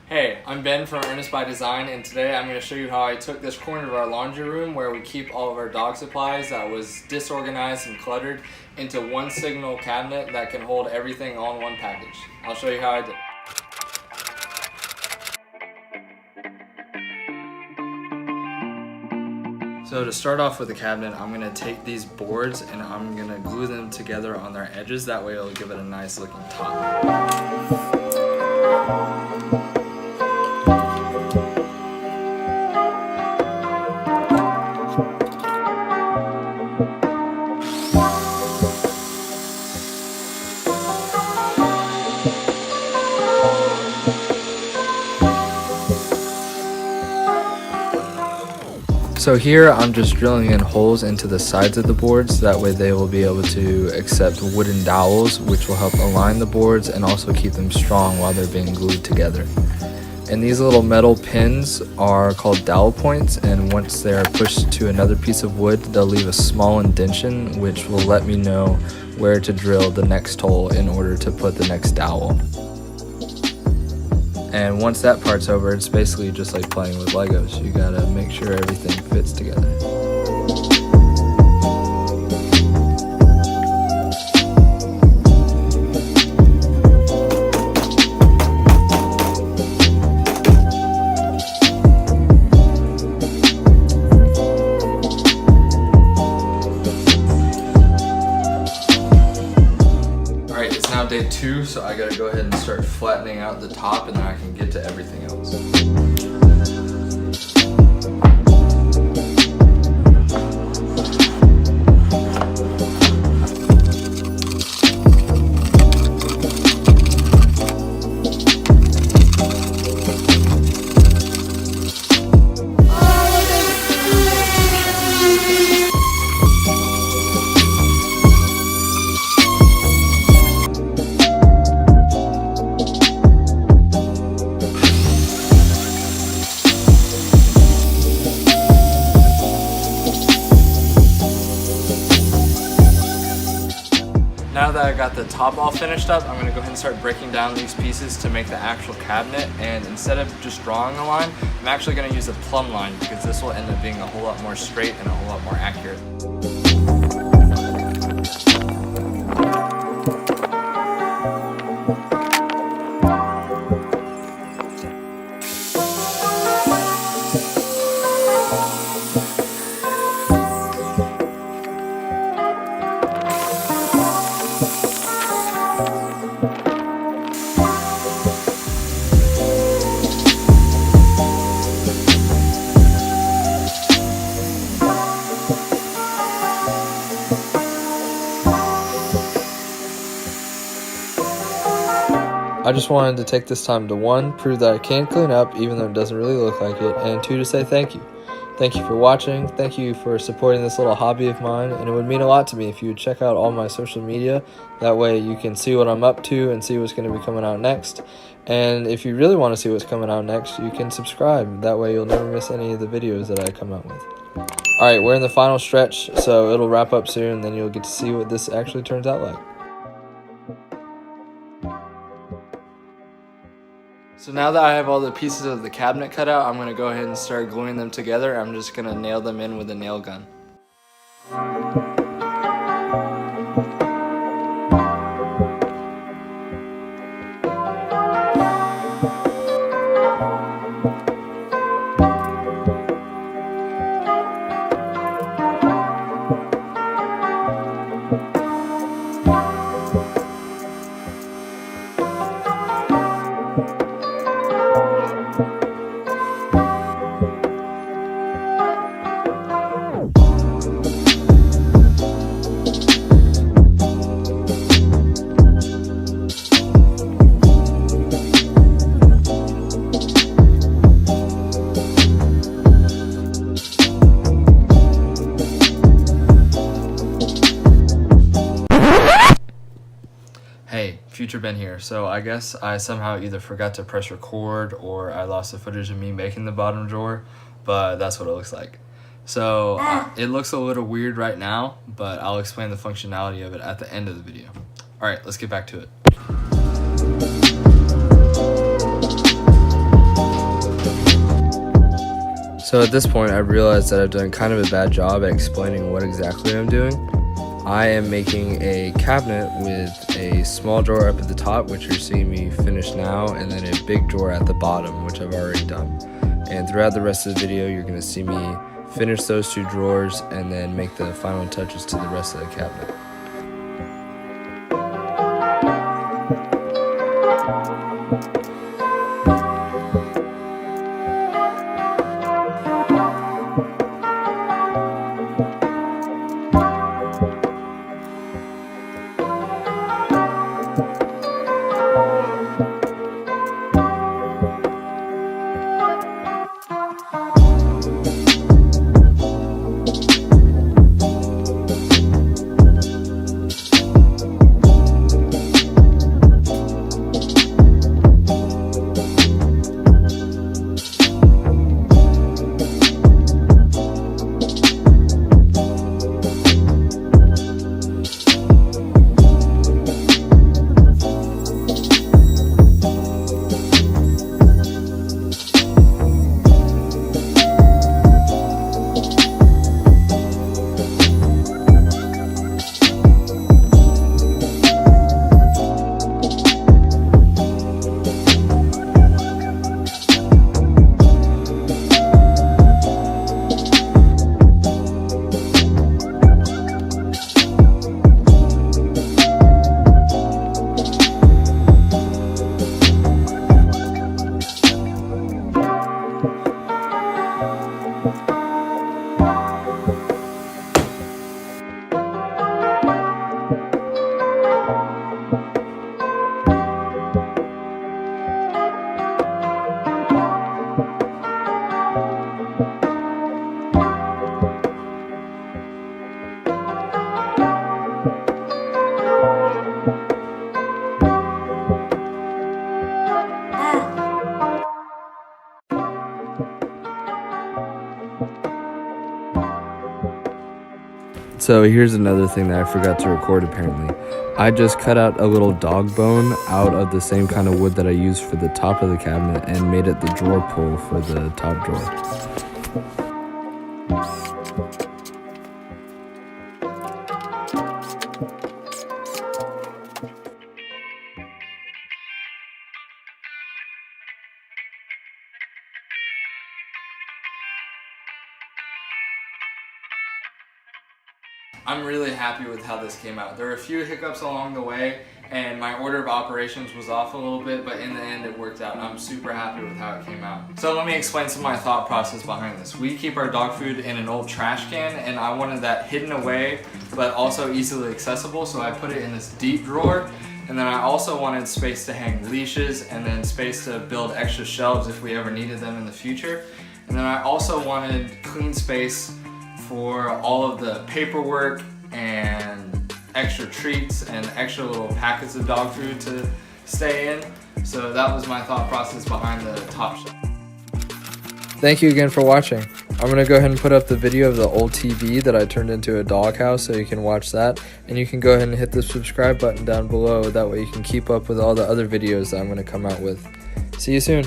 Hey, I'm Ben from Earnest by Design, and today I'm going to show you how I took this corner of our laundry room where we keep all of our dog supplies that was disorganized and cluttered into one signal cabinet that can hold everything all in one package. I'll show you how I did. So to start off with the cabinet, I'm going to take these boards and I'm going to glue them together on their edges. That way it'll give it a nice looking top. So here I'm just drilling in holes into the sides of the boards, that way they will be able to accept wooden dowels, which will help align the boards and also keep them strong while they're being glued together. And these little metal pins are called dowel points, and once they are pushed to another piece of wood, they'll leave a small indentation which will let me know where to drill the next hole in order to put the next dowel. And once that part's over, it's basically just like playing with Legos. You gotta make sure everything fits together. Alright, it's now day 2, so I gotta go ahead and start flattening out the top, and then I can get to everything else. Now that I got the top all finished up, I'm going to go ahead and start breaking down these pieces to make the actual cabinet. And instead of just drawing a line, I'm actually going to use a plumb line because this will end up being a whole lot more straight and a whole lot more accurate. I just wanted to take this time to 1, prove that I can clean up even though it doesn't really look like it, and 2, to say thank you. Thank you for watching, thank you for supporting this little hobby of mine, and it would mean a lot to me if you would check out all my social media. That way you can see what I'm up to and see what's going to be coming out next. And if you really want to see what's coming out next, you can subscribe. That way you'll never miss any of the videos that I come out with. Alright, we're in the final stretch, so it'll wrap up soon, and then you'll get to see what this actually turns out like. So now that I have all the pieces of the cabinet cut out, I'm going to go ahead and start gluing them together. I'm just going to nail them in with a nail gun. Hey, Future Ben here. So I guess I somehow either forgot to press record or I lost the footage of me making the bottom drawer, but that's what it looks like. So it looks a little weird right now, but I'll explain the functionality of it at the end of the video. Alright, let's get back to it. So at this point, I realized that I've done kind of a bad job at explaining what exactly I'm doing. I am making a cabinet with a small drawer up at the top, which you're seeing me finish now, and then a big drawer at the bottom, which I've already done. And throughout the rest of the video, you're going to see me finish those two drawers and then make the final touches to the rest of the cabinet. So here's another thing that I forgot to record apparently. I just cut out a little dog bone out of the same kind of wood that I used for the top of the cabinet and made it the drawer pull for the top drawer. I'm really happy with how this came out. There were a few hiccups along the way and my order of operations was off a little bit, but in the end it worked out. I'm super happy with how it came out. So let me explain some of my thought process behind this. We keep our dog food in an old trash can and I wanted that hidden away but also easily accessible, so I put it in this deep drawer. And then I also wanted space to hang leashes and then space to build extra shelves if we ever needed them in the future. And then I also wanted clean space for all of the paperwork and extra treats and extra little packets of dog food to stay in. So that was my thought process behind the top shelf. Thank you again for watching. I'm going to go ahead and put up the video of the old TV that I turned into a doghouse so you can watch that. And you can go ahead and hit the subscribe button down below. That way you can keep up with all the other videos that I'm going to come out with. See you soon.